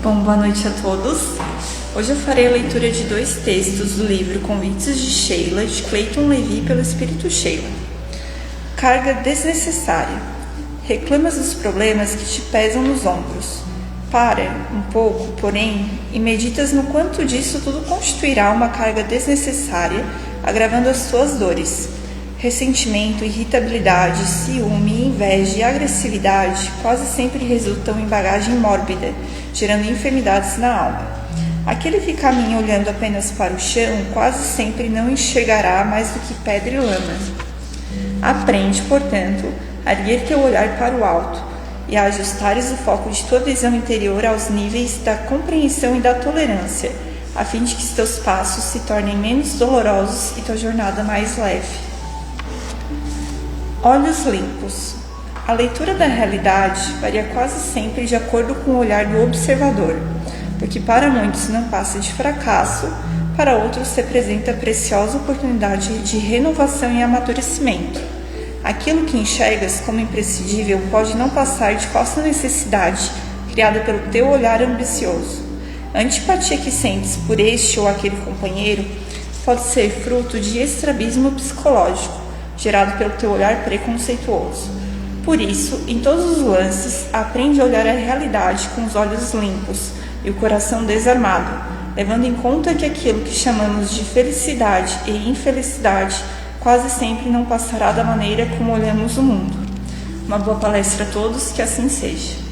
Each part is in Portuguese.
Bom, boa noite a todos. Hoje eu farei a leitura de 2 textos do livro Convites de Sheila, de Clayton Levy, pelo Espírito Sheila. Carga desnecessária. Reclamas dos problemas que te pesam nos ombros. Para um pouco, porém, e meditas no quanto disso tudo constituirá uma carga desnecessária, agravando as tuas dores. Ressentimento, irritabilidade, ciúme, inveja e agressividade quase sempre resultam em bagagem mórbida, gerando enfermidades na alma. Aquele que caminha olhando apenas para o chão quase sempre não enxergará mais do que pedra e lama. Aprende, portanto, a erguer teu olhar para o alto e a ajustares o foco de tua visão interior aos níveis da compreensão e da tolerância, a fim de que teus passos se tornem menos dolorosos e tua jornada mais leve. Olhos limpos. A leitura da realidade varia quase sempre de acordo com o olhar do observador, porque para muitos não passa de fracasso, para outros representa preciosa oportunidade de renovação e amadurecimento. Aquilo que enxergas como imprescindível pode não passar de falsa necessidade criada pelo teu olhar ambicioso. A antipatia que sentes por este ou aquele companheiro pode ser fruto de estrabismo psicológico, gerado pelo teu olhar preconceituoso. Por isso, em todos os lances, aprende a olhar a realidade com os olhos limpos e o coração desarmado, levando em conta que aquilo que chamamos de felicidade e infelicidade quase sempre não passará da maneira como olhamos o mundo. Uma boa palestra a todos, que assim seja.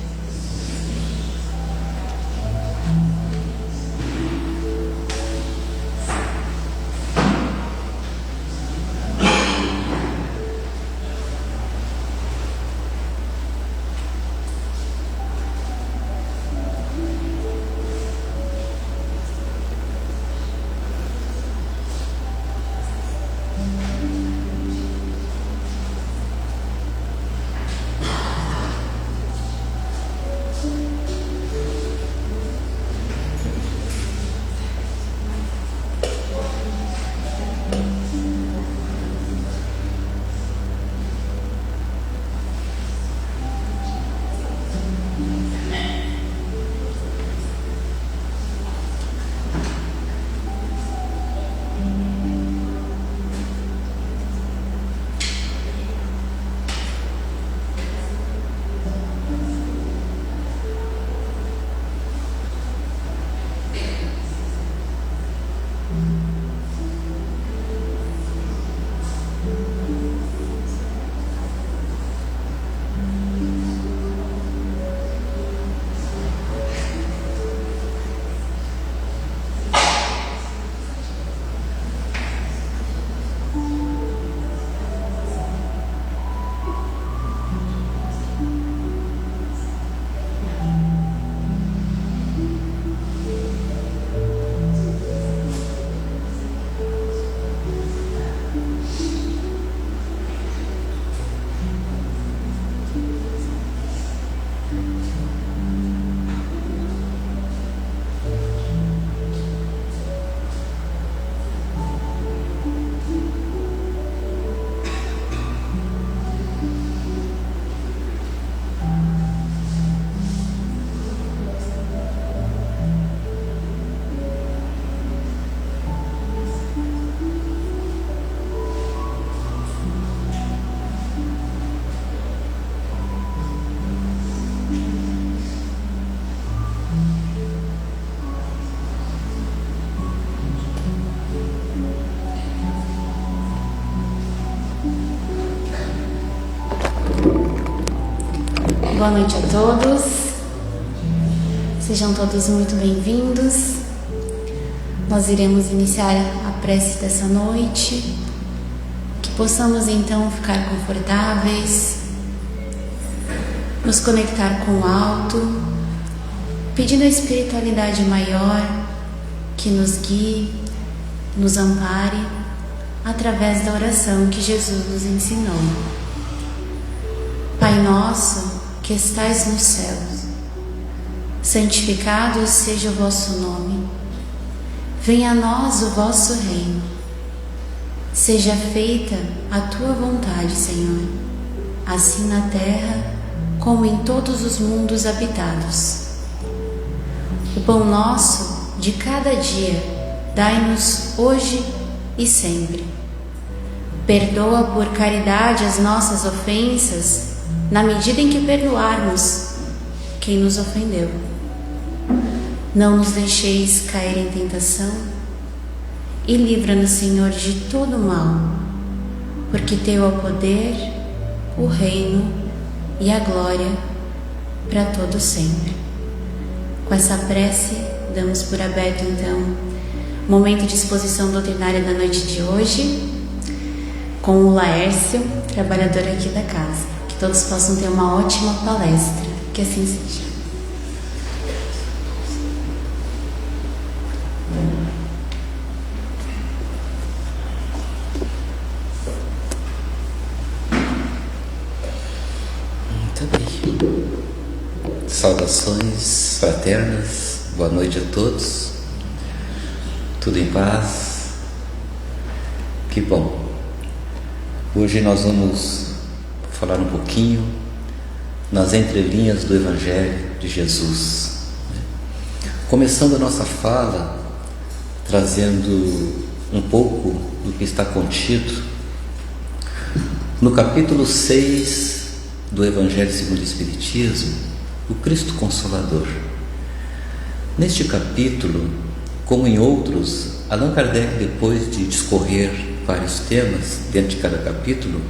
Boa noite a todos, sejam todos muito bem-vindos. Nós iremos iniciar a prece dessa noite, que possamos então ficar confortáveis, nos conectar com o alto, pedindo a espiritualidade maior que nos guie, nos ampare através da oração que Jesus nos ensinou. Pai nosso, que estais nos céus, santificado seja o vosso nome. Venha a nós o vosso reino. Seja feita a tua vontade, Senhor, assim na terra como em todos os mundos habitados. O pão nosso de cada dia, dai-nos hoje e sempre. Perdoa por caridade as nossas ofensas, na medida em que perdoarmos quem nos ofendeu. Não nos deixeis cair em tentação e livra-nos, Senhor, de todo mal, porque teu é o poder, o reino e a glória para todo sempre. Com essa prece, damos por aberto, então, o momento de exposição doutrinária da noite de hoje, com o Laércio, trabalhador aqui da casa. Que todos possam ter uma ótima palestra, que assim seja. Muito bem. Saudações fraternas, boa noite a todos. Tudo em paz? Que bom. Hoje nós vamos falar um pouquinho nas entrelinhas do Evangelho de Jesus. Começando a nossa fala, trazendo um pouco do que está contido no capítulo 6 do Evangelho segundo o Espiritismo, o Cristo Consolador. Neste capítulo, como em outros, Allan Kardec, depois de discorrer vários temas dentro de cada capítulo,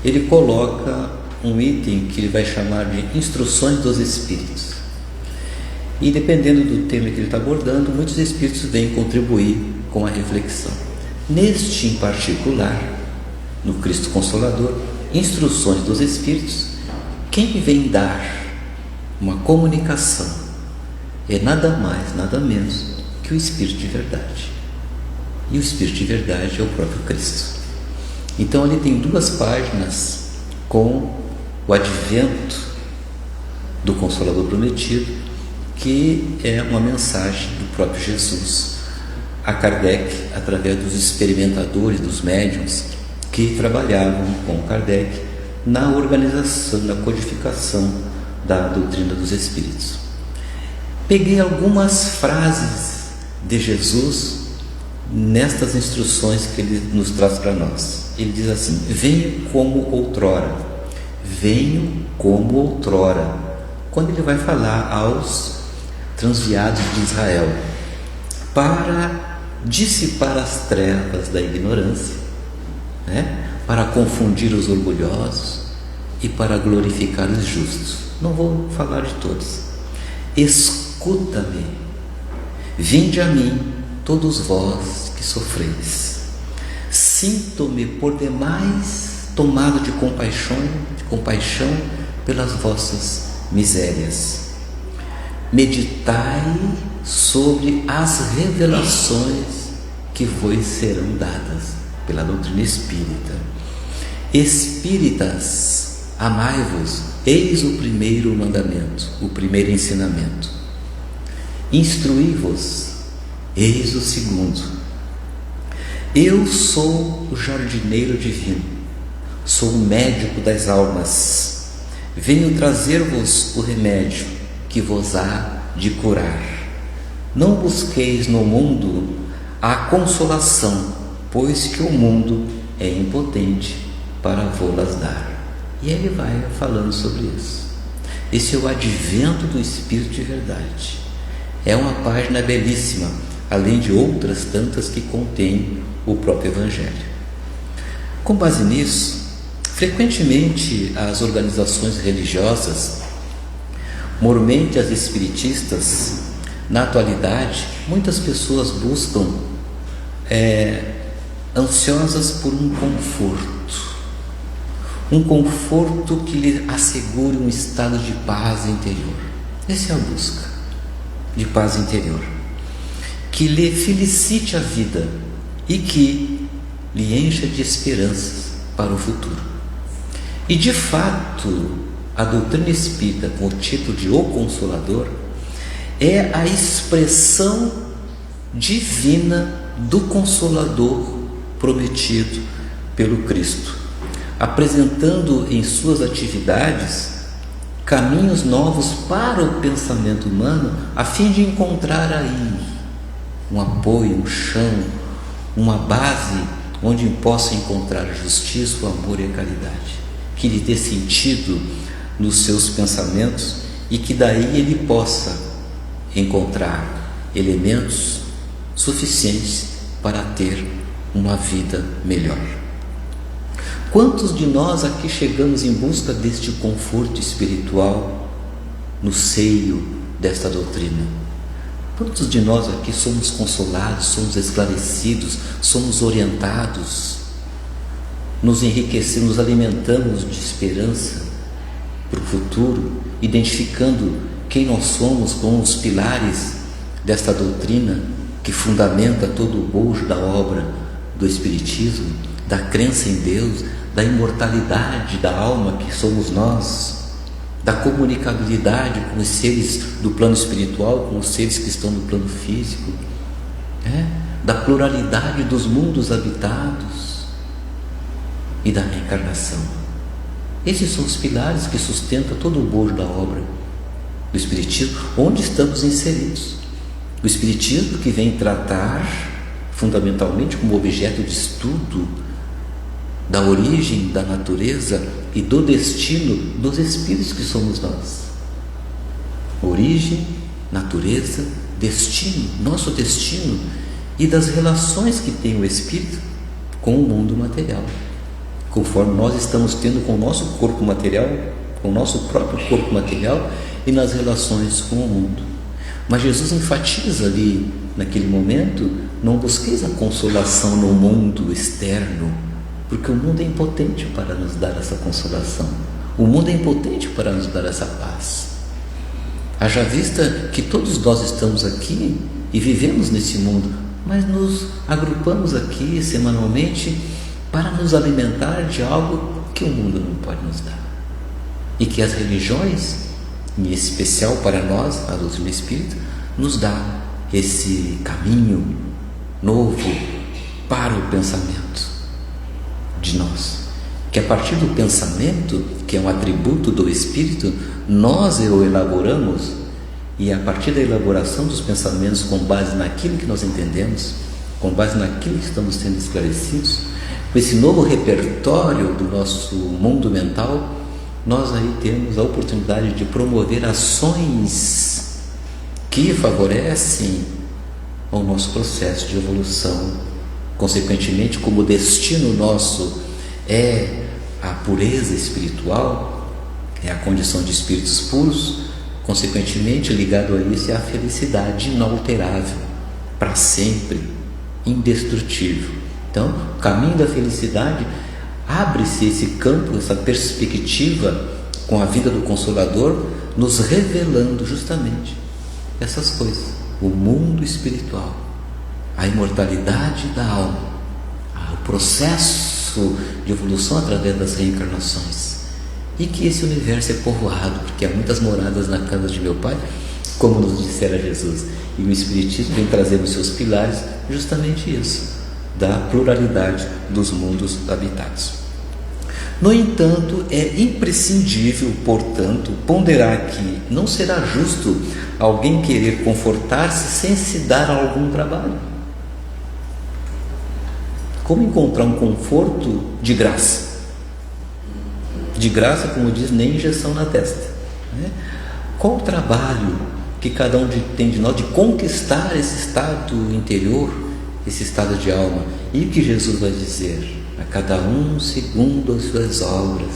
ele coloca um item que ele vai chamar de Instruções dos Espíritos. E dependendo do tema que ele está abordando, muitos espíritos vêm contribuir com a reflexão. Neste em particular, no Cristo Consolador, Instruções dos Espíritos, quem vem dar uma comunicação é nada mais, nada menos que o Espírito de Verdade. E o Espírito de Verdade é o próprio Cristo. Então ele tem 2 páginas com o advento do Consolador Prometido, que é uma mensagem do próprio Jesus a Kardec, através dos experimentadores, dos médiuns que trabalhavam com Kardec na organização, na codificação da doutrina dos Espíritos. Peguei algumas frases de Jesus nestas instruções que ele nos traz para nós. Ele diz assim: venho como outrora, venho como outrora, quando ele vai falar aos transviados de Israel, para dissipar as trevas da ignorância, para confundir os orgulhosos e para glorificar os justos. Não vou falar de todos. Escuta-me, vinde a mim, todos vós que sofreis. Sinto-me por demais tomado de compaixão pelas vossas misérias. Meditai sobre as revelações que vos serão dadas pela doutrina espírita. Espíritas, amai-vos, eis o primeiro mandamento, o primeiro ensinamento. Instruí-vos, eis o segundo. Eu sou o jardineiro divino, sou o médico das almas. Venho trazer-vos o remédio que vos há de curar. Não busqueis no mundo a consolação, pois que o mundo é impotente para vô-las dar. E ele vai falando sobre isso. Esse é o advento do Espírito de Verdade. É uma página belíssima, além de outras tantas que contém o próprio Evangelho. Com base nisso, frequentemente as organizações religiosas, mormente as espiritistas, na atualidade, muitas pessoas buscam ansiosas por um conforto que lhe assegure um estado de paz interior. Essa é a busca de paz interior, que lhe felicite a vida e que lhe encha de esperanças para o futuro. E de fato, a doutrina espírita, com o título de O Consolador, é a expressão divina do Consolador prometido pelo Cristo, apresentando em suas atividades caminhos novos para o pensamento humano, a fim de encontrar aí um apoio, um chão, uma base onde possa encontrar a justiça, o amor e a caridade, que lhe dê sentido nos seus pensamentos e que daí ele possa encontrar elementos suficientes para ter uma vida melhor. Quantos de nós aqui chegamos em busca deste conforto espiritual no seio desta doutrina? Quantos de nós aqui somos consolados, somos esclarecidos, somos orientados, nos enriquecemos, nos alimentamos de esperança para o futuro, identificando quem nós somos com os pilares desta doutrina que fundamenta todo o bojo da obra do Espiritismo, da crença em Deus, da imortalidade da alma que somos nós, da comunicabilidade com os seres do plano espiritual, com os seres que estão no plano físico, da pluralidade dos mundos habitados e da reencarnação. Esses são os pilares que sustentam todo o bojo da obra do Espiritismo, onde estamos inseridos. O Espiritismo que vem tratar fundamentalmente como objeto de estudo da origem da natureza e do destino dos espíritos que somos nós. Origem, natureza, destino, nosso destino e das relações que tem o espírito com o mundo material, conforme nós estamos tendo com o nosso corpo material, com o nosso próprio corpo material e nas relações com o mundo. Mas Jesus enfatiza ali, naquele momento, não busqueis a consolação no mundo externo, porque o mundo é impotente para nos dar essa consolação. O mundo é impotente para nos dar essa paz. Haja vista que todos nós estamos aqui e vivemos nesse mundo, mas nos agrupamos aqui semanalmente para nos alimentar de algo que o mundo não pode nos dar. E que as religiões, em especial para nós, a doutrina espírita, nos dá esse caminho novo para o pensamento de nós, que a partir do pensamento, que é um atributo do espírito, nós o elaboramos, e a partir da elaboração dos pensamentos com base naquilo que nós entendemos, com base naquilo que estamos sendo esclarecidos, com esse novo repertório do nosso mundo mental, nós aí temos a oportunidade de promover ações que favorecem o nosso processo de evolução. Consequentemente, como o destino nosso é a pureza espiritual, é a condição de espíritos puros, consequentemente, ligado a isso é a felicidade inalterável, para sempre, indestrutível. Então, o caminho da felicidade, abre-se esse campo, essa perspectiva com a vida do Consolador, nos revelando justamente essas coisas, o mundo espiritual, a imortalidade da alma, o processo de evolução através das reencarnações, e que esse universo é povoado, porque há muitas moradas na casa de meu Pai, como nos dissera Jesus, e o Espiritismo vem trazer nos seus pilares justamente isso, da pluralidade dos mundos habitados. No entanto, é imprescindível, portanto, ponderar que não será justo alguém querer confortar-se sem se dar algum trabalho. Como encontrar um conforto de graça? De graça, como diz, nem injeção na testa, né? Qual o trabalho que cada um tem de nós de conquistar esse estado interior, esse estado de alma? E o que Jesus vai dizer? A cada um segundo as suas obras.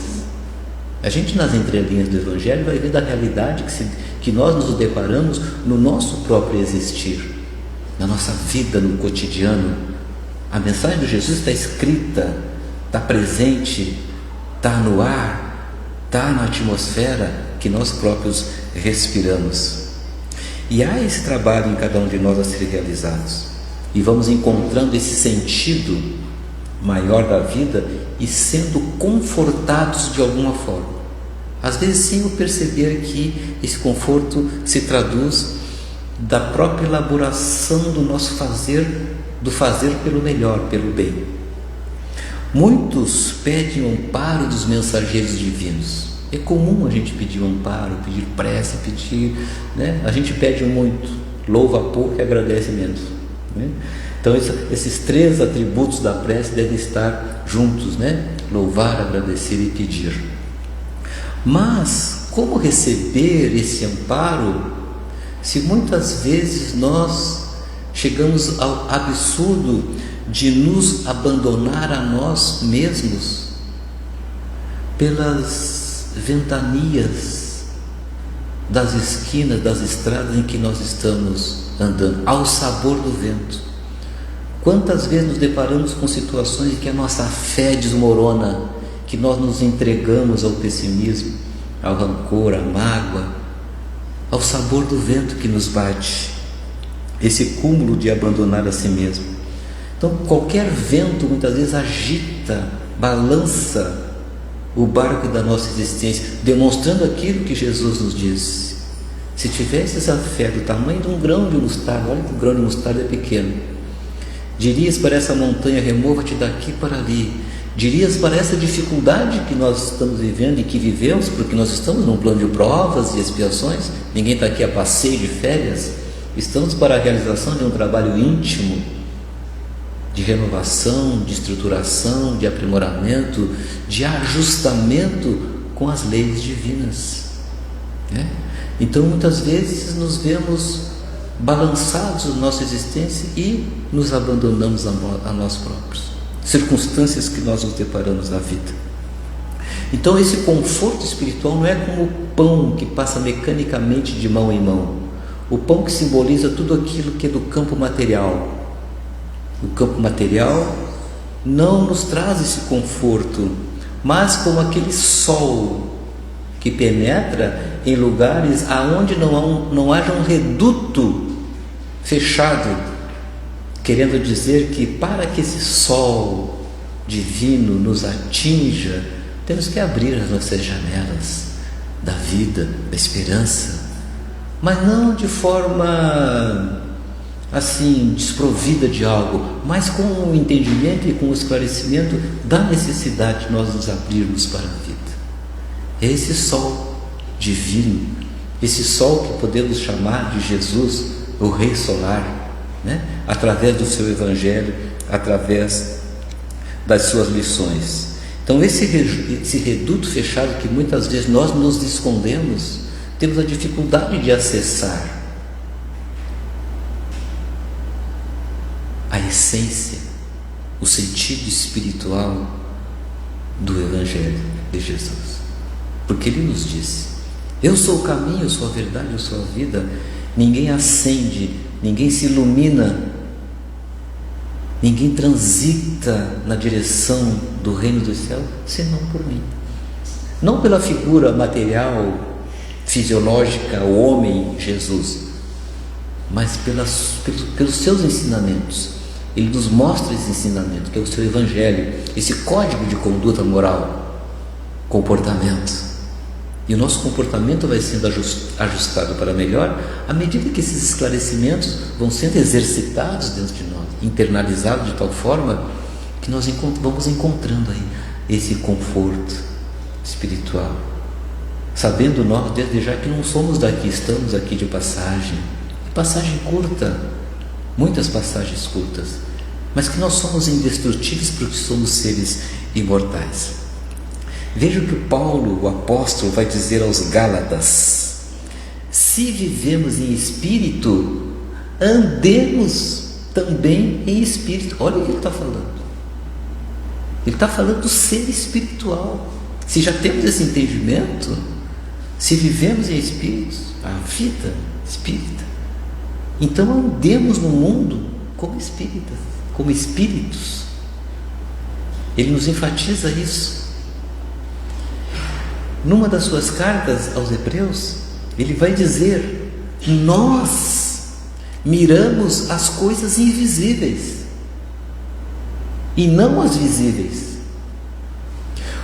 A gente, nas entrelinhas do Evangelho, vai ver da realidade que nós nos deparamos no nosso próprio existir, na nossa vida, no cotidiano. A mensagem de Jesus está escrita, está presente, está no ar, está na atmosfera que nós próprios respiramos. E há esse trabalho em cada um de nós a ser realizado. E vamos encontrando esse sentido maior da vida e sendo confortados de alguma forma. Às vezes sem eu perceber que esse conforto se traduz da própria elaboração do nosso fazer, do fazer pelo melhor, pelo bem. Muitos pedem o amparo dos mensageiros divinos, É comum a gente pedir amparo, pedir prece, pedir, né? A gente pede muito, louva pouco e agradece menos, né? Então esses 3 atributos da prece devem estar juntos, né? Louvar, agradecer e pedir. Mas como receber esse amparo se muitas vezes nós chegamos ao absurdo de nos abandonar a nós mesmos pelas ventanias das esquinas, das estradas em que nós estamos andando, ao sabor do vento? Quantas vezes nos deparamos com situações em que a nossa fé desmorona, que nós nos entregamos ao pessimismo, ao rancor, à mágoa, ao sabor do vento que nos bate, esse cúmulo de abandonar a si mesmo. Então qualquer vento muitas vezes agita, balança o barco da nossa existência, demonstrando aquilo que Jesus nos disse. Se tivesses a fé do tamanho de um grão de mostarda, olha que o grão de mostarda é pequeno, dirias para essa montanha, remova-te daqui para ali. Dirias para essa dificuldade que nós estamos vivendo e que vivemos, porque nós estamos num plano de provas e expiações, ninguém está aqui a passeio de férias, estamos para a realização de um trabalho íntimo, de renovação, de estruturação, de aprimoramento, de ajustamento com as leis divinas, né? Então muitas vezes nos vemos balançados na nossa existência e nos abandonamos a nós próprios, circunstâncias que nós nos deparamos na vida. Então esse conforto espiritual não é como o pão que passa mecanicamente de mão em mão, o pão que simboliza tudo aquilo que é do campo material. O campo material não nos traz esse conforto, mas como aquele sol que penetra em lugares aonde não haja um reduto fechado, querendo dizer que para que esse sol divino nos atinja, temos que abrir as nossas janelas da vida, da esperança, mas não de forma assim desprovida de algo, mas com o entendimento e com o esclarecimento da necessidade de nós nos abrirmos para a vida. É esse sol divino, esse sol que podemos chamar de Jesus, o Rei Solar, né? Através do seu Evangelho, através das suas lições. Então esse reduto fechado que muitas vezes nós nos escondemos, temos a dificuldade de acessar a essência, o sentido espiritual do Evangelho de Jesus, porque Ele nos disse: eu sou o caminho, eu sou a verdade, eu sou a vida. Ninguém acende, ninguém se ilumina, ninguém transita na direção do reino dos céus senão por mim. Não pela figura material, fisiológica, o homem Jesus, mas pelos seus ensinamentos. Ele nos mostra esse ensinamento, que é o seu Evangelho, esse código de conduta moral, comportamento. E o nosso comportamento vai sendo ajustado para melhor à medida que esses esclarecimentos vão sendo exercitados dentro de nós, internalizados de tal forma que nós vamos encontrando aí esse conforto espiritual, sabendo nós desde já que não somos daqui, estamos aqui de passagem curta, muitas passagens curtas, mas que nós somos indestrutíveis porque somos seres imortais. Veja o que Paulo, o apóstolo, vai dizer aos Gálatas: se vivemos em espírito, andemos também em espírito. Olha o que ele está falando. Ele está falando do ser espiritual. Se já temos esse entendimento, se vivemos em espírito, a vida espírita, então andemos no mundo como espíritas, como espíritos. Ele nos enfatiza isso. Numa das suas cartas aos Hebreus, ele vai dizer: nós miramos as coisas invisíveis e não as visíveis,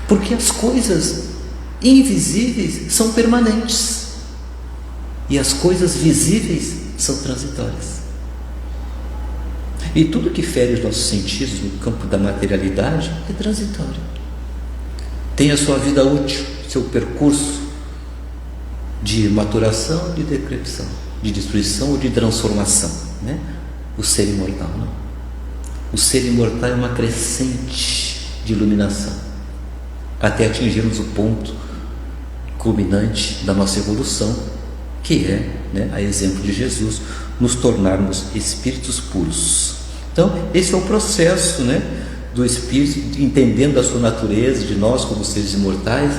porque as coisas invisíveis são permanentes e as coisas visíveis são transitórias. E tudo que fere os nossos sentidos no campo da materialidade é transitório. tem a sua vida útil, seu percurso de maturação, de decrepitação, de destruição ou de transformação, né? O ser imortal não. O ser imortal é uma crescente de iluminação até atingirmos o ponto culminante da nossa evolução, que é, né, a exemplo de Jesus, nos tornarmos espíritos puros. Então, esse é o processo, né, do espírito, entendendo a sua natureza, de nós como seres imortais,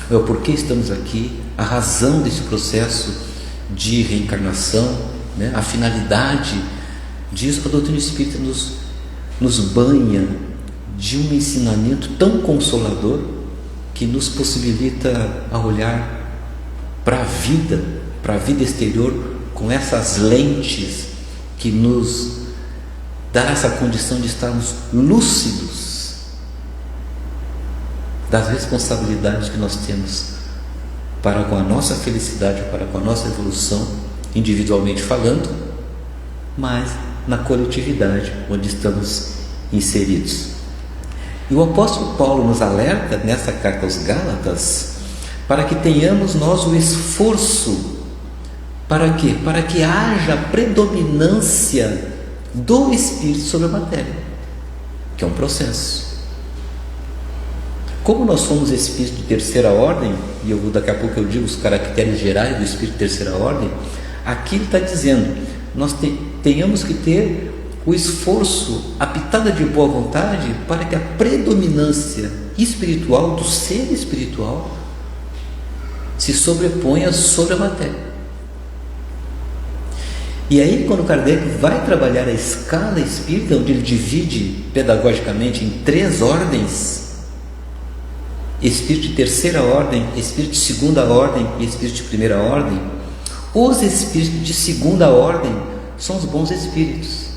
é o porquê estamos aqui, a razão desse processo de reencarnação, né, a finalidade disso. A doutrina espírita nos banha de um ensinamento tão consolador que nos possibilita a olhar para a vida exterior com essas lentes que nos dá essa condição de estarmos lúcidos das responsabilidades que nós temos para com a nossa felicidade, para com a nossa evolução, individualmente falando, mas na coletividade onde estamos inseridos. E o apóstolo Paulo nos alerta nessa carta aos Gálatas para que tenhamos nós o esforço. Para quê? Para que haja predominância do Espírito sobre a matéria, que é um processo. Como nós somos espíritos de terceira ordem, e daqui a pouco eu digo os caracteres gerais do espírito de terceira ordem, aqui ele está dizendo, nós tenhamos que ter o esforço, a pitada de boa vontade, para que a predominância espiritual, do ser espiritual, se sobreponha sobre a matéria. E aí, quando Kardec vai trabalhar a escala espírita, onde ele divide pedagogicamente em 3 ordens, espírito de terceira ordem, espírito de segunda ordem e espírito de primeira ordem, os espíritos de segunda ordem são os bons espíritos,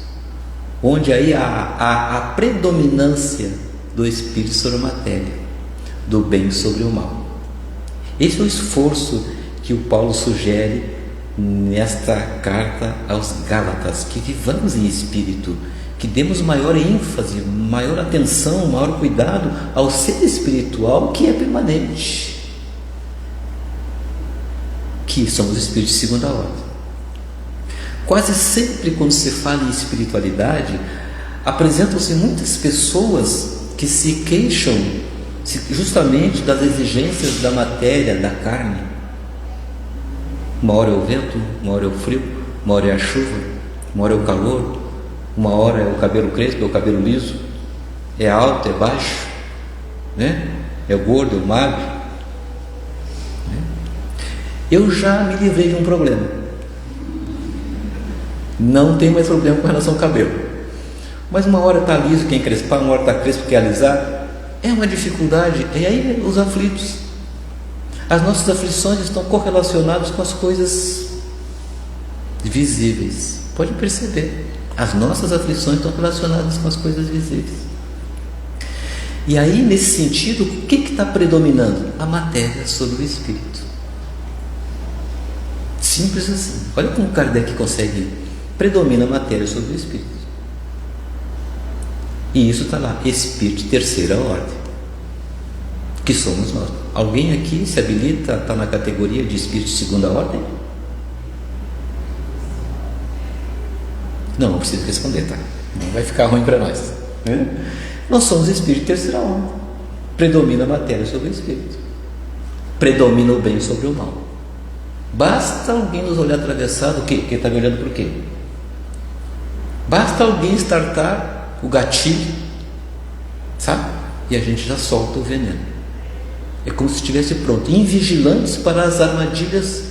onde aí há a predominância do espírito sobre a matéria, do bem sobre o mal. Esse é o esforço que o Paulo sugere nesta carta aos Gálatas, que vivamos em espírito, que demos maior ênfase, maior atenção, maior cuidado ao ser espiritual que é permanente, que são os espíritos de segunda ordem. Quase sempre quando se fala em espiritualidade, apresentam-se muitas pessoas que se queixam justamente das exigências da matéria, da carne. Uma hora é o vento, uma hora é o frio, uma hora é a chuva, uma hora é o calor, uma hora é o cabelo crespo, é o cabelo liso, é alto, é baixo, né? É o gordo, é o magro, né? Eu já me livrei de um problema, não tenho mais problema com relação ao cabelo, mas uma hora está liso, quem crespar, uma hora está crespo, quer alisar, é uma dificuldade. E aí os aflitos, as nossas aflições estão correlacionadas com as coisas visíveis. Pode perceber, as nossas aflições estão relacionadas com as coisas visíveis. E aí, nesse sentido, o que está predominando? A matéria sobre o espírito. Simples assim. Olha como Kardec consegue, predomina a matéria sobre o espírito. E isso está lá, espírito de terceira ordem, que somos nós. Alguém aqui se habilita, está na categoria de espírito de segunda ordem? Não precisa responder, tá? Não vai ficar ruim para nós, né? Nós somos espírito de terceira ordem. Predomina a matéria sobre o espírito, predomina o bem sobre o mal. Basta alguém nos olhar atravessado, o quê? Porque está me olhando por quê? Basta alguém startar o gatilho, sabe? E a gente já solta o veneno. É como se estivesse pronto, invigilantes para as armadilhas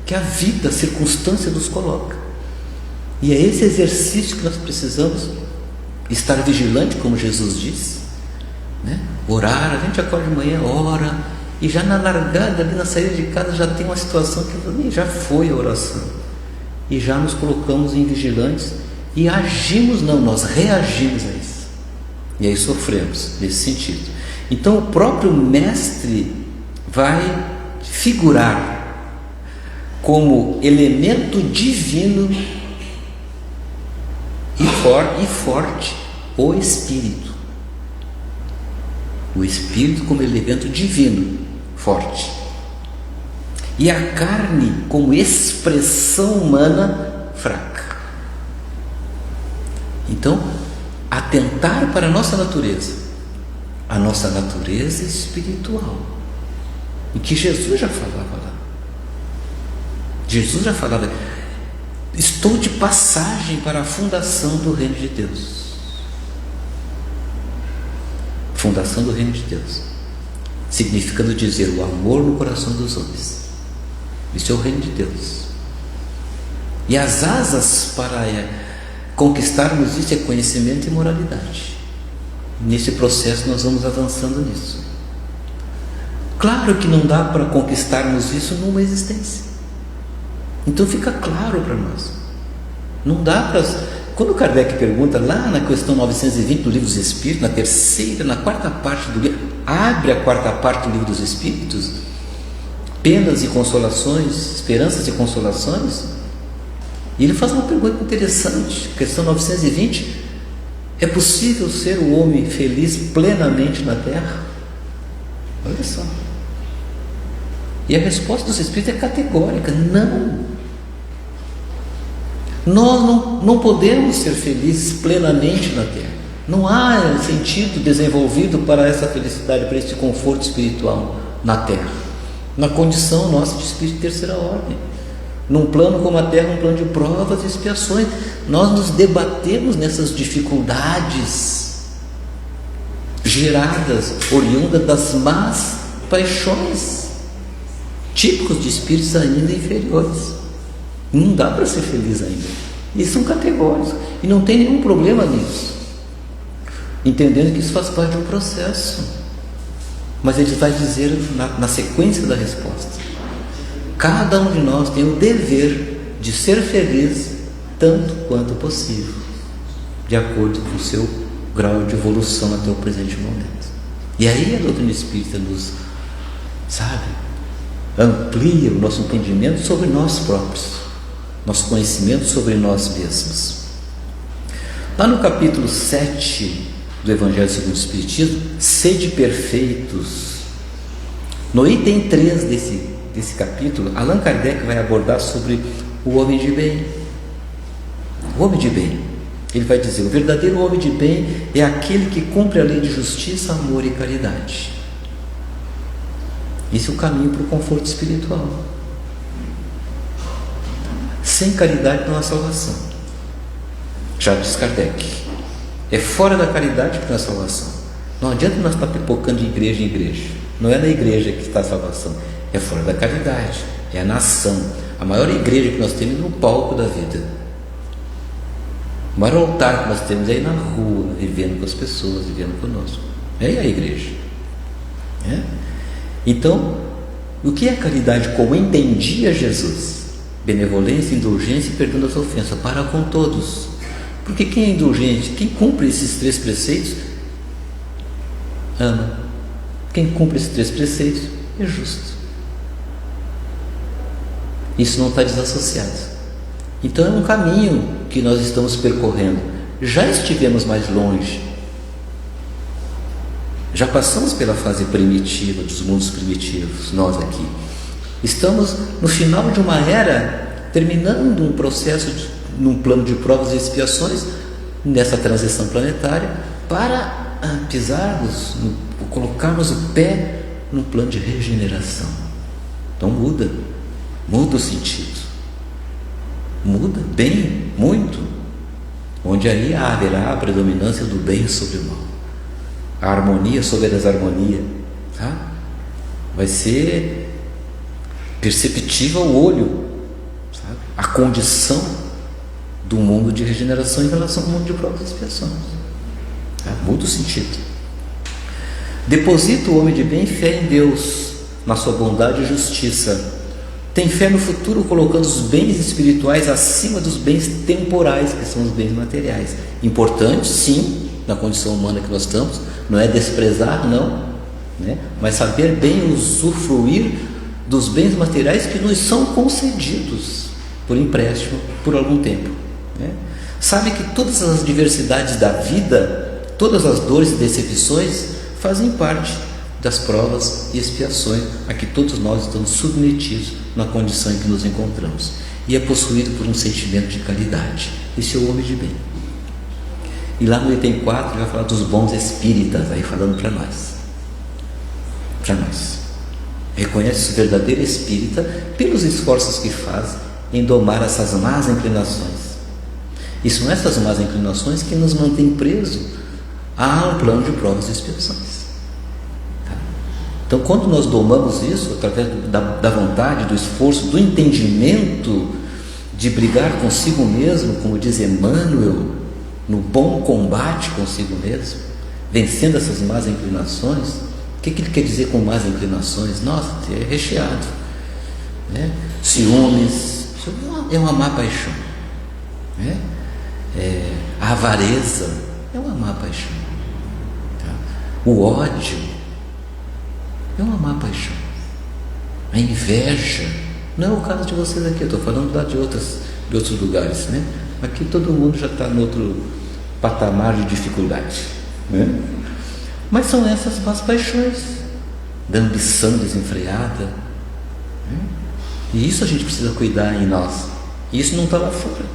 que a vida, a circunstância nos coloca. E é esse exercício que nós precisamos, estar vigilante, como Jesus diz, né? Orar, a gente acorda de manhã, ora, e já na largada, ali na saída de casa, já tem uma situação que já foi a oração, e já nos colocamos em vigilantes, e agimos, não, nós reagimos a isso, e aí sofremos nesse sentido. Então o próprio mestre vai figurar como elemento divino e forte o espírito. O espírito como elemento divino, forte. E a carne como expressão humana fraca. Então, atentar para a nossa natureza espiritual, em que Jesus já falava lá. Jesus já falava: estou de passagem para a fundação do reino de Deus. Fundação do reino de Deus, significando dizer o amor no coração dos homens. Isso é o reino de Deus. E as asas para conquistarmos isso é conhecimento e moralidade. Nesse processo nós vamos avançando nisso. Claro que não dá para conquistarmos isso numa existência. Então fica claro para nós. Não dá para... Quando Kardec pergunta lá na questão 920 do Livro dos Espíritos, na quarta parte do livro, abre a quarta parte do Livro dos Espíritos, penas e consolações, esperanças e consolações, e ele faz uma pergunta interessante, questão 920, é possível ser o homem feliz plenamente na Terra? Olha só. E a resposta dos Espíritos é categórica: não. Nós não podemos ser felizes plenamente na Terra. Não há sentido desenvolvido para essa felicidade, para esse conforto espiritual na Terra, na condição nossa de espírito de terceira ordem, num plano como a Terra, um plano de provas e expiações. Nós nos debatemos nessas dificuldades geradas, oriundas das más paixões, típicos de espíritos ainda inferiores. Não dá para ser feliz ainda. Eles são categóricos e não tem nenhum problema nisso, entendendo que isso faz parte de um processo. Mas ele vai dizer na sequência da resposta: cada um de nós tem o dever de ser feliz tanto quanto possível, de acordo com o seu grau de evolução até o presente momento. E aí a doutrina espírita nos, amplia o nosso entendimento sobre nós próprios, nosso conhecimento sobre nós mesmos. Lá no capítulo 7 do Evangelho segundo o Espiritismo, sede perfeitos, no item 3 desse capítulo, Allan Kardec vai abordar sobre o homem de bem. O homem de bem, ele vai dizer: o verdadeiro homem de bem é aquele que cumpre a lei de justiça, amor e caridade. Esse é o caminho para o conforto espiritual. Sem caridade não há salvação. Já diz Kardec, é fora da caridade que não há salvação. Não adianta nós estar pipocando de igreja em igreja. Não é na igreja que está a salvação, é fora da caridade, é a nação. A maior igreja que nós temos é no palco da vida. O maior altar que nós temos é aí na rua, vivendo com as pessoas, vivendo conosco. É aí a igreja. Então, o que é caridade como entendia Jesus? Benevolência, indulgência e perdão das ofensas para com todos. Porque quem é indulgente, quem cumpre esses 3 preceitos, ama. Quem cumpre esses 3 preceitos é justo. Isso não está desassociado. Então é um caminho que nós estamos percorrendo. Já estivemos mais longe, já passamos pela fase primitiva, dos mundos primitivos. Nós aqui estamos no final de uma era, terminando um processo num plano de provas e expiações, nessa transição planetária, para pisarmos, colocarmos o pé num plano de regeneração. Então muda o sentido, muda bem, muito, onde aí haverá a predominância do bem sobre o mal, a harmonia sobre a desarmonia, vai ser perceptível ao olho, a condição do mundo de regeneração em relação ao mundo de provas e expiações. Muda o sentido. Deposita o homem de bem fé em Deus, na sua bondade e justiça. Tem fé no futuro, colocando os bens espirituais acima dos bens temporais, que são os bens materiais. Importante, sim, na condição humana que nós estamos, não é desprezar, não, mas saber bem usufruir dos bens materiais que nos são concedidos por empréstimo por algum tempo. Sabe que todas as diversidades da vida, todas as dores e decepções fazem parte das provas e expiações a que todos nós estamos submetidos na condição em que nos encontramos. E é possuído por um sentimento de caridade. Esse é o homem de bem. E lá no item 4 ele vai falar dos bons espíritas, aí falando para nós. Para nós. Reconhece o verdadeiro espírita pelos esforços que faz em domar essas más inclinações. E são essas más inclinações que nos mantêm presos a um plano de provas e expiações. Tá? Então, quando nós domamos isso, através da vontade, do esforço, do entendimento, de brigar consigo mesmo, como diz Emmanuel, no bom combate consigo mesmo, vencendo essas más inclinações. O que ele quer dizer com más inclinações? Nossa, é recheado, né? Ciúmes é uma má paixão, né? A avareza é uma má paixão, tá? O ódio é uma má paixão, a inveja, não é o caso de vocês aqui, eu estou falando lá de outros lugares, né? Aqui todo mundo já está no outro patamar de dificuldade, né? Mas são essas más paixões, da ambição desenfreada, né? E isso a gente precisa cuidar em nós. E isso não está lá fora,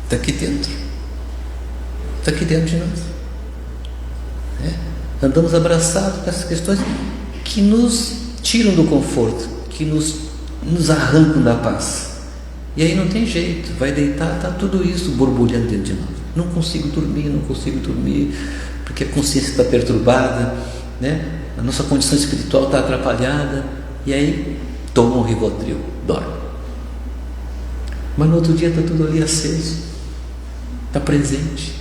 está aqui dentro, está aqui dentro de nós, né? Andamos abraçados com essas questões que nos tiram do conforto, que nos arrancam da paz. E aí não tem jeito, vai deitar, está tudo isso borbulhando dentro de nós. Não consigo dormir, porque a consciência está perturbada, né? A nossa condição espiritual está atrapalhada, e aí toma um Rivotril, dorme. Mas no outro dia está tudo ali aceso, está presente,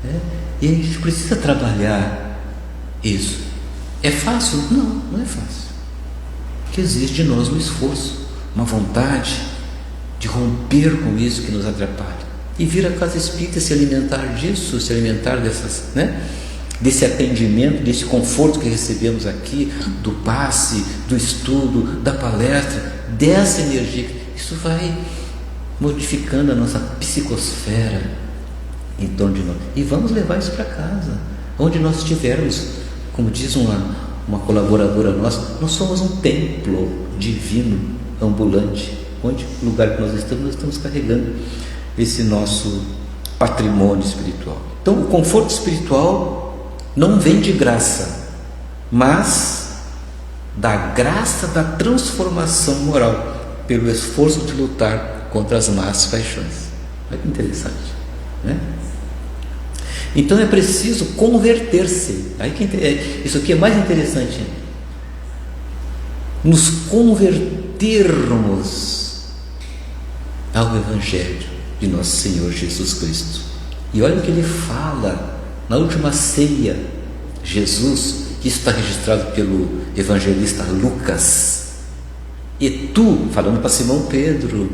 né? E a gente precisa trabalhar isso. É fácil? Não é fácil. Porque exige de nós um esforço, uma vontade de romper com isso que nos atrapalha e vir à casa espírita se alimentar disso, se alimentar dessas, né? Desse atendimento, desse conforto que recebemos aqui, do passe, do estudo, da palestra, dessa energia. Isso vai modificando a nossa psicosfera em torno de nós. E vamos levar isso para casa, onde nós estivermos. Como diz uma colaboradora nossa, nós somos um templo divino ambulante. Onde no lugar que nós estamos carregando esse nosso patrimônio espiritual. Então, o conforto espiritual não vem de graça, mas da graça da transformação moral, pelo esforço de lutar contra as más paixões. Olha que interessante, né? Então é preciso converter-se. Isso aqui é mais interessante. Nos convertermos ao Evangelho de nosso Senhor Jesus Cristo. E olha o que ele fala na última ceia. Jesus, que isso está registrado pelo evangelista Lucas. E tu, falando para Simão Pedro,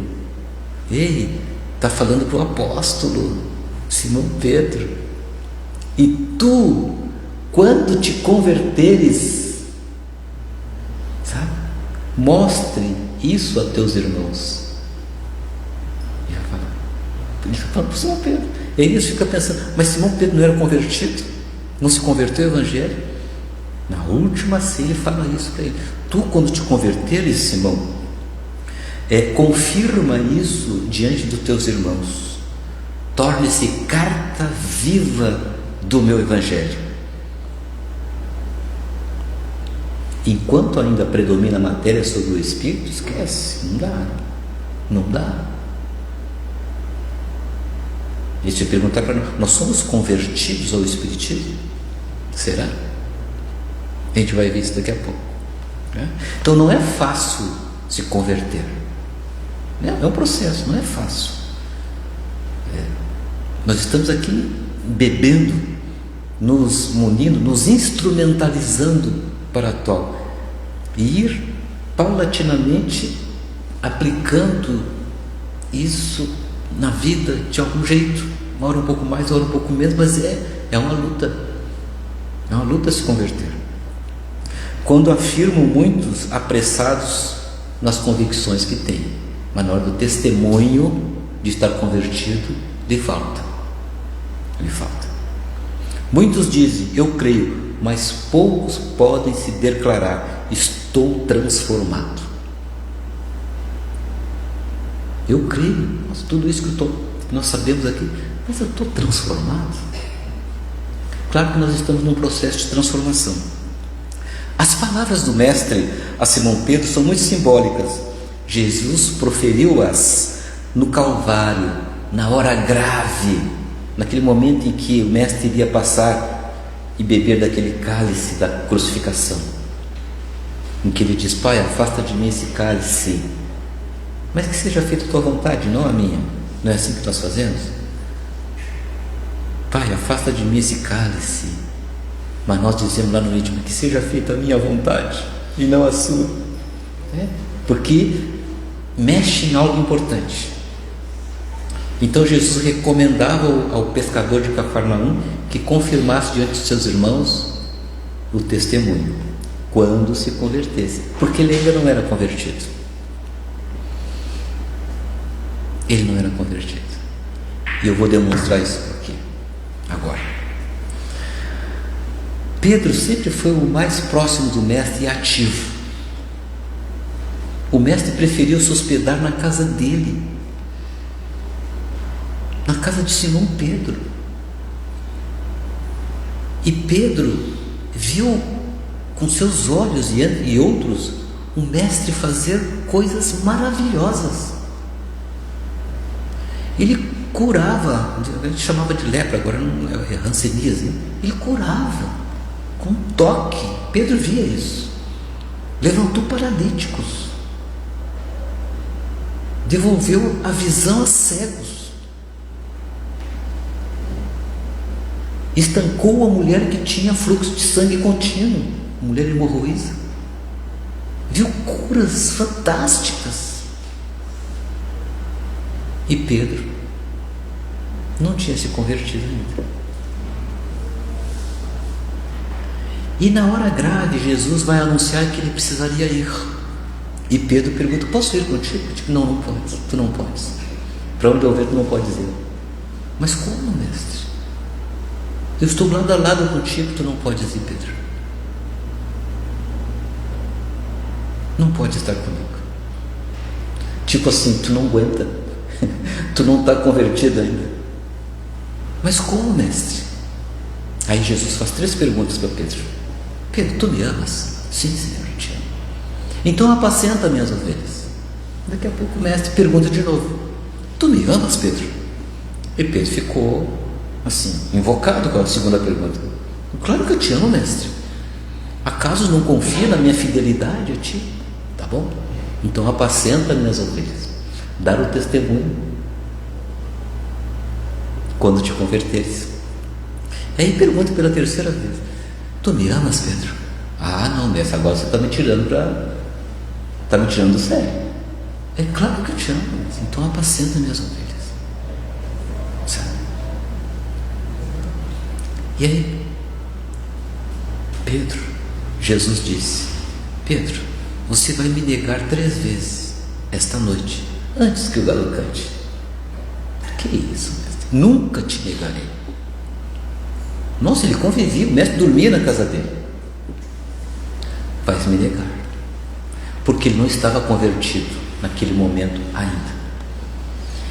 está falando para o apóstolo Simão Pedro, e tu, quando te converteres, sabe, mostre isso a teus irmãos. Ele está falando para Simão Pedro. E aí eles ficam pensando, mas Simão Pedro não era convertido? Não se converteu ao Evangelho? Na última ceia ele fala isso para ele. Tu, quando te converteres, Simão, confirma isso diante dos teus irmãos. Torne-se carta viva do meu Evangelho. Enquanto ainda predomina a matéria sobre o Espírito, esquece, não dá. E se perguntar para nós somos convertidos ao Espiritismo? Será? A gente vai ver isso daqui a pouco, né? Então não é fácil se converter, né? É um processo, não é fácil. Nós estamos aqui bebendo, nos munindo, nos instrumentalizando para tal, e ir paulatinamente aplicando isso na vida de algum jeito, uma hora um pouco mais, uma hora um pouco menos, mas é uma luta se converter. Quando afirmam muitos apressados nas convicções que têm, mas na hora do testemunho de estar convertido, lhe falta. Muitos dizem, eu creio, mas poucos podem se declarar: estou transformado. Eu creio, mas tudo isso que nós sabemos aqui, mas eu estou transformado. Claro que nós estamos num processo de transformação. As palavras do Mestre a Simão Pedro são muito simbólicas. Jesus proferiu-as no Calvário, na hora grave, naquele momento em que o Mestre iria passar e beber daquele cálice da crucificação, em que ele diz: Pai, afasta de mim esse cálice, mas que seja feita a tua vontade, não a minha. Não é assim que nós fazemos? Pai, afasta de mim esse cálice, mas nós dizemos lá no íntimo: que seja feita a minha vontade e não a sua. Porque mexe em algo importante. Então Jesus recomendava ao pescador de Cafarnaum que confirmasse diante de seus irmãos o testemunho quando se convertesse, porque ele ainda não era convertido. Ele não era convertido. E eu vou demonstrar isso aqui agora. Pedro sempre foi o mais próximo do Mestre e ativo. O Mestre preferiu se hospedar na casa dele, na casa de Simão Pedro. E Pedro viu com seus olhos e outros o Mestre fazer coisas maravilhosas. Ele curava, a gente chamava de lepra, agora não é hanseníase, né? Ele curava com um toque. Pedro via isso. Levantou paralíticos, devolveu a visão a cegos, estancou a mulher que tinha fluxo de sangue contínuo, mulher hemorroísa, viu curas fantásticas. E Pedro não tinha se convertido ainda. E na hora grave, Jesus vai anunciar que ele precisaria ir. E Pedro pergunta: posso ir contigo? Eu digo: não podes, tu não podes. Para onde eu ver, tu não podes ir. Mas como, Mestre? Eu estou lado a lado contigo, tu não podes ir, Pedro. Não pode estar comigo. Tipo assim, tu não aguenta. Tu não está convertido ainda. Mas como, Mestre? Aí Jesus faz 3 perguntas para Pedro. Pedro, tu me amas? Sim, Senhor, eu te amo. Então apacenta minhas ovelhas. Daqui a pouco o Mestre pergunta de novo: tu me amas, Pedro? E Pedro ficou assim, invocado com a segunda pergunta. Claro que eu te amo, Mestre. Acaso não confia na minha fidelidade a ti? Tá bom? Então apacenta minhas ovelhas. Dar o testemunho quando te converteres. Aí pergunta pela 3ª vez: tu me amas, Pedro? Ah, não, Mestre, agora você está me tirando do sério. É claro que eu te amo, Mestre. Então apacenta minhas ovelhas. Sabe? E aí, Pedro, Jesus disse: Pedro, você vai me negar 3 vezes esta noite, antes que o galo cante. Que isso, Mestre? Nunca te negarei. Nossa, ele convivia, o Mestre dormia na casa dele. Vais me negar, porque ele não estava convertido naquele momento ainda.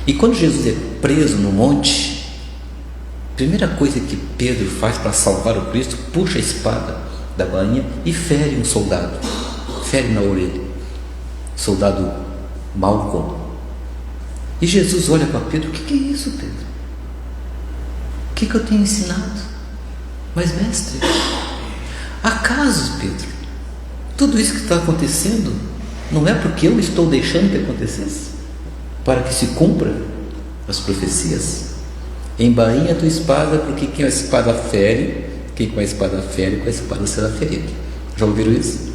E quando Jesus é preso no monte, a primeira coisa que Pedro faz para salvar o Cristo: puxa a espada da bainha e fere um soldado, fere na orelha, soldado Malcom. E Jesus olha para Pedro: o que é isso, Pedro? O que eu tenho ensinado? Mas, Mestre, acaso, Pedro, tudo isso que está acontecendo não é porque eu estou deixando que acontecesse, para que se cumpra as profecias? Embainha a tua espada, porque quem a espada fere, quem com a espada fere, com a espada será ferido. Já ouviram isso?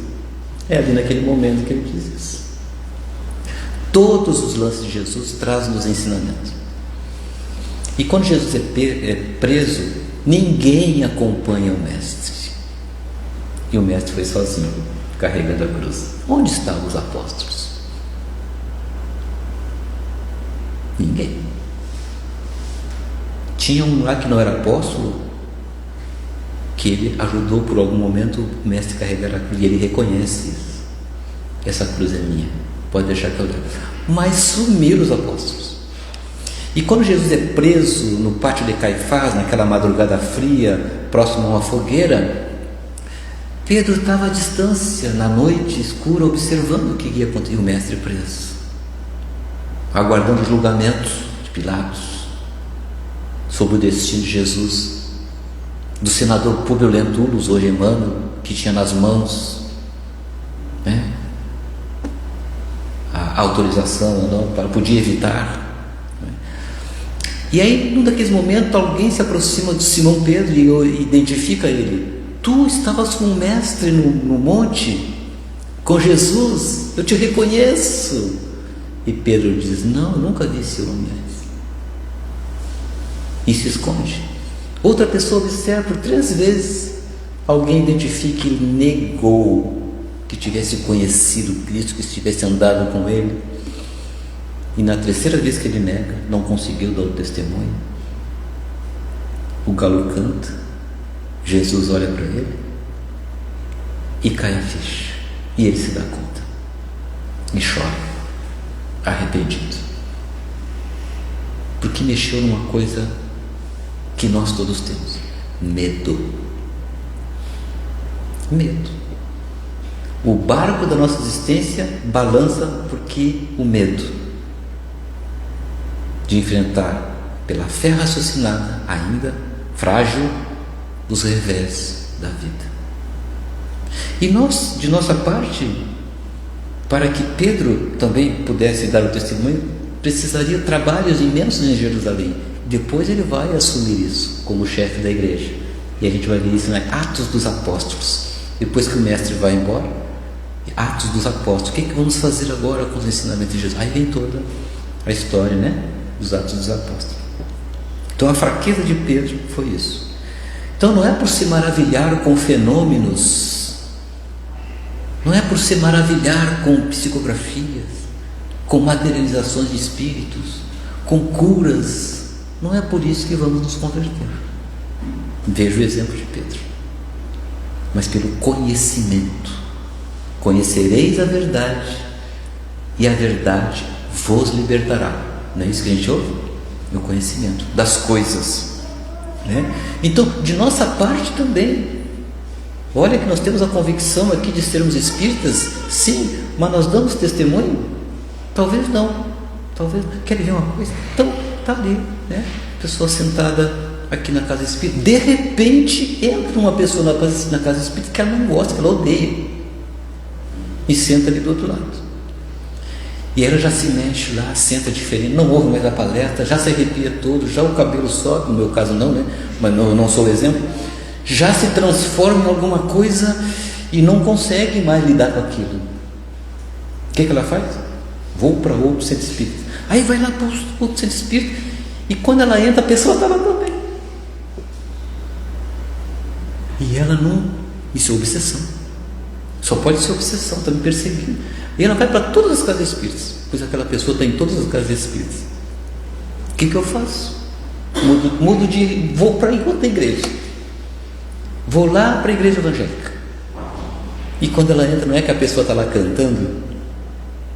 É ali naquele momento que ele diz isso. Todos os lances de Jesus trazem os ensinamentos. E quando Jesus é preso, ninguém acompanha o Mestre. E o Mestre foi sozinho, carregando a cruz. Onde estavam os apóstolos? Ninguém. Tinha um lá que não era apóstolo, que ele ajudou por algum momento o mestre a carregar a cruz, e ele reconhece isso. Essa cruz é minha, pode deixar que eu levo. Mas sumiram os apóstolos. E quando Jesus é preso no pátio de Caifás, naquela madrugada fria, próximo a uma fogueira, Pedro estava à distância, na noite escura, observando o que ia acontecer, o mestre preso, aguardando o julgamento de Pilatos sobre o destino de Jesus, do senador Públio Lentulus, hoje Emmanuel, que tinha nas mãos, né, a autorização, não, podia evitar. E aí, num daqueles momentos, alguém se aproxima de Simão Pedro e identifica ele. Tu estavas com o mestre no monte, com Jesus, eu te reconheço. E Pedro diz: não, eu nunca vi esse homem. E se esconde. Outra pessoa observa por 3 vezes, alguém identifica e negou que tivesse conhecido Cristo, que tivesse andado com ele. E na 3ª vez que ele nega, não conseguiu dar o testemunho. O galo canta, Jesus olha para ele e cai a ficha. E ele se dá conta e chora, arrependido, porque mexeu numa coisa que nós todos temos: medo. Medo. O barco da nossa existência balança porque o medo de enfrentar, pela fé raciocinada, ainda frágil, os revés da vida. E nós, de nossa parte, para que Pedro também pudesse dar o testemunho, precisaria trabalhos imensos em Jerusalém. Depois ele vai assumir isso como chefe da igreja. E a gente vai ver isso, né? Atos dos Apóstolos. Depois que o mestre vai embora, Atos dos Apóstolos. O que vamos fazer agora com os ensinamentos de Jesus? Aí vem toda a história, né, dos Atos dos Apóstolos. Então a fraqueza de Pedro foi isso. Então não é por se maravilhar com fenômenos, não é por se maravilhar com psicografias, com materializações de espíritos, com curas, não é por isso que vamos nos converter. Veja o exemplo de Pedro. Mas pelo conhecimento. Conhecereis a verdade, e a verdade vos libertará. Não é isso que a gente ouve? No conhecimento das coisas, né? Então, de nossa parte também, olha que nós temos a convicção aqui de sermos espíritas, sim, mas nós damos testemunho? Talvez não, talvez não. Querem ver uma coisa? Então, está ali, né? Pessoa sentada aqui na casa espírita, de repente entra uma pessoa na casa espírita que ela não gosta, que ela odeia, e senta ali do outro lado. E ela já se mexe lá, senta diferente, não ouve mais a palestra, já se arrepia todo, já o cabelo sobe, no meu caso não, né? Mas não sou o exemplo, já se transforma em alguma coisa e não consegue mais lidar com aquilo. O que ela faz? Vou para outro centro espírita. Aí vai lá para outro centro espírita, e quando ela entra, a pessoa está lá também. E ela não... Isso é obsessão. Só pode ser obsessão, está me perseguindo. E ela vai para todas as casas espíritas, pois aquela pessoa está em todas as casas espíritas. O que eu faço? Vou para outra igreja. Vou lá para a igreja evangélica. E quando ela entra, não é que a pessoa está lá cantando,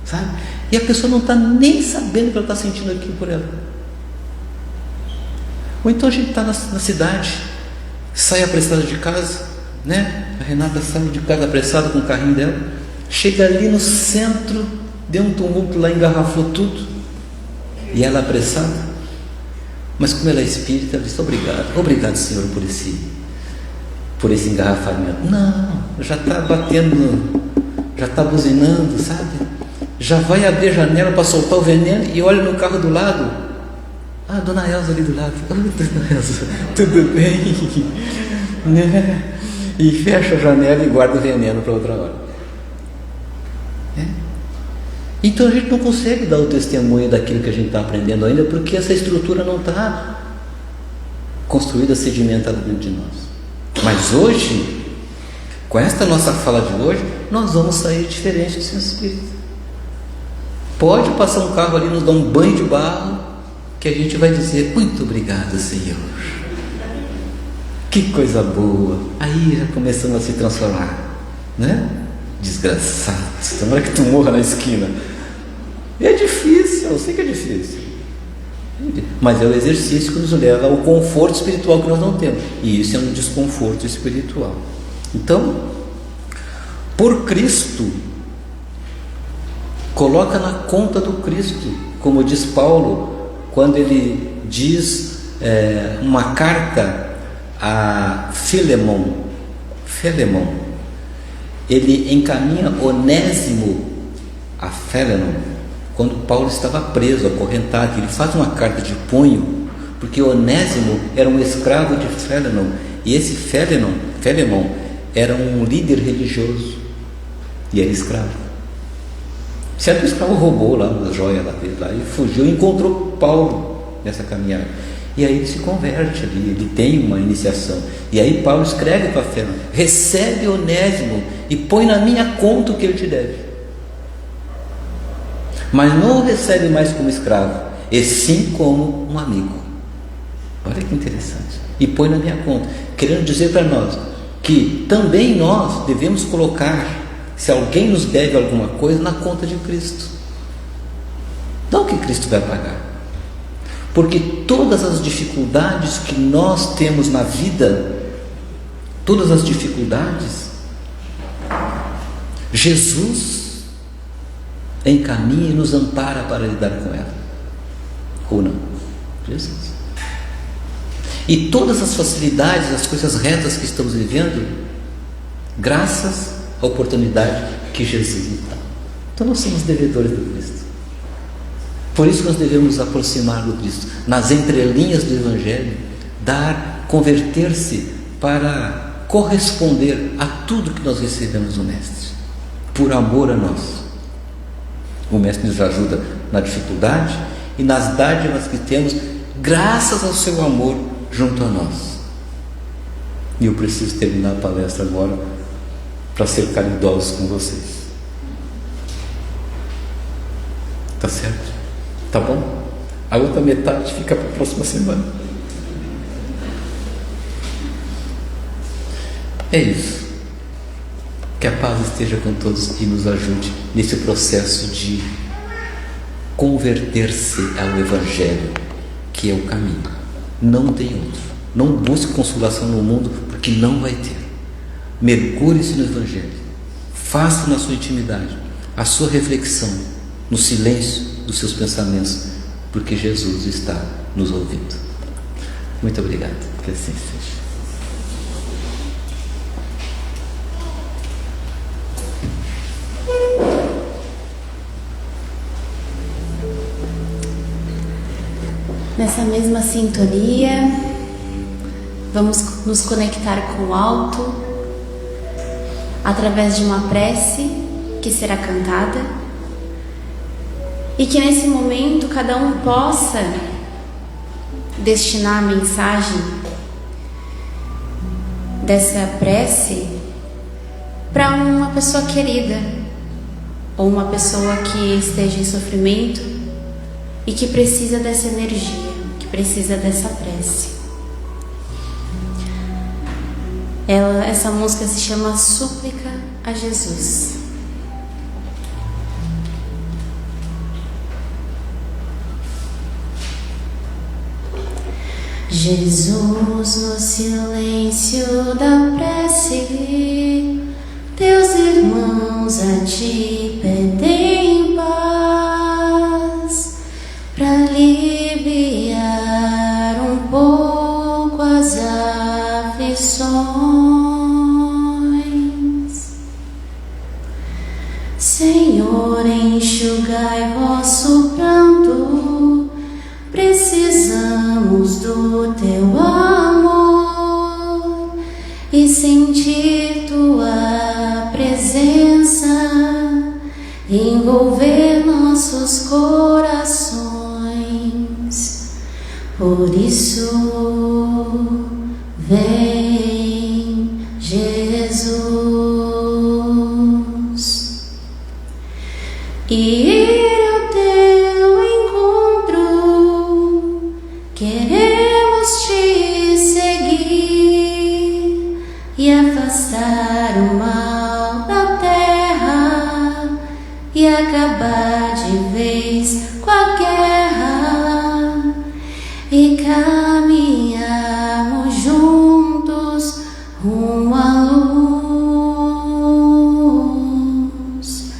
sabe? E a pessoa não está nem sabendo que ela está sentindo aquilo por ela. Ou então a gente está na cidade, sai apressada de casa, né? A Renata sai de casa apressada com o carrinho dela, chega ali no centro, deu um tumulto lá, engarrafou tudo, e ela apressada, mas como ela é espírita, ela diz: obrigado Senhor por esse engarrafamento. Não, já está batendo, já está buzinando, sabe? Já vai abrir a janela para soltar o veneno, e olha no carro do lado, Dona Elza ali do lado. Dona Elza, tudo bem? Né? E fecha a janela e guarda o veneno para outra hora. Então a gente não consegue dar o testemunho daquilo que a gente está aprendendo ainda, porque essa estrutura não está construída, sedimentada dentro de nós. Mas hoje, com esta nossa fala de hoje, nós vamos sair diferente do centro espírita. Pode passar um carro ali, nos dar um banho de barro, que a gente vai dizer: muito obrigado, Senhor. Que coisa boa! Aí já começamos a se transformar, né? Desgraçado, tomara que tu morra na esquina. É difícil, eu sei que é difícil, mas é o exercício que nos leva ao conforto espiritual que nós não temos, e isso é um desconforto espiritual. Então, por Cristo, coloca na conta do Cristo, como diz Paulo, quando ele diz uma carta a Filemon, ele encaminha Onésimo a Filemon, quando Paulo estava preso, acorrentado. Ele faz uma carta de punho, porque Onésimo era um escravo de Filemon, e esse Filemon era um líder religioso, e era escravo. Certo, o escravo roubou lá uma joia dele lá, e fugiu e encontrou Paulo nessa caminhada. E aí ele se converte ali, ele tem uma iniciação. E aí Paulo escreve para Filemon: recebe Onésimo e põe na minha conta o que ele te deve. Mas não o recebe mais como escravo, e sim como um amigo. Olha que interessante. E põe na minha conta, querendo dizer para nós que também nós devemos colocar, se alguém nos deve alguma coisa, na conta de Cristo. Não que Cristo vai pagar, porque todas as dificuldades que nós temos na vida, todas as dificuldades, Jesus encaminha e nos ampara para lidar com ela, ou não? Jesus. E todas as facilidades, as coisas retas que estamos vivendo, graças à oportunidade que Jesus nos dá. Então nós somos devedores do Cristo. Por isso nós devemos nos aproximar do Cristo, nas entrelinhas do Evangelho, converter-se para corresponder a tudo que nós recebemos do Mestre, por amor a nós. O Mestre nos ajuda na dificuldade e nas dádivas que temos, graças ao seu amor junto a nós. E eu preciso terminar a palestra agora para ser caridoso com vocês. Tá certo? Tá bom? A outra metade fica para a próxima semana. É isso. Que a paz esteja com todos e nos ajude nesse processo de converter-se ao Evangelho, que é o caminho. Não tem outro. Não busque consolação no mundo, porque não vai ter. Mergulhe-se no Evangelho. Faça na sua intimidade a sua reflexão, no silêncio dos seus pensamentos, porque Jesus está nos ouvindo. Muito obrigado. Que assim seja. Nessa mesma sintonia, vamos nos conectar com o alto através de uma prece que será cantada, e que nesse momento cada um possa destinar a mensagem dessa prece para uma pessoa querida ou uma pessoa que esteja em sofrimento e que precisa dessa energia, que precisa dessa prece. Essa música se chama Súplica a Jesus. Jesus, no silêncio da prece, teus irmãos a ti pedem paz, para aliviar um pouco as aflições. Senhor, enxugai vosso pranto, precisamos do teu amor e sentir tua presença envolver nossos corações. Por isso, vem, Jesus, e ir ao teu encontro. Queremos te seguir e afastar o mal da terra e acabar de vez com a guerra, e caminhamos juntos rumo à luz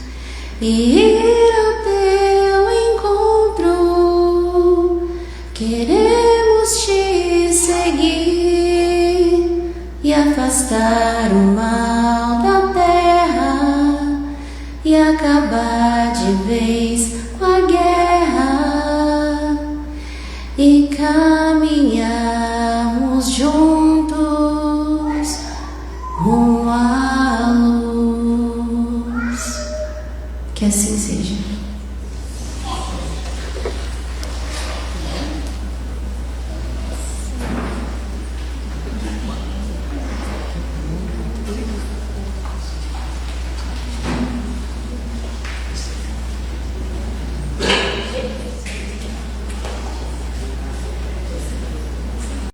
e ir ao teu encontro. Queremos te seguir e afastar o mal da terra e acabar de vez com a guerra, e caminhamos juntos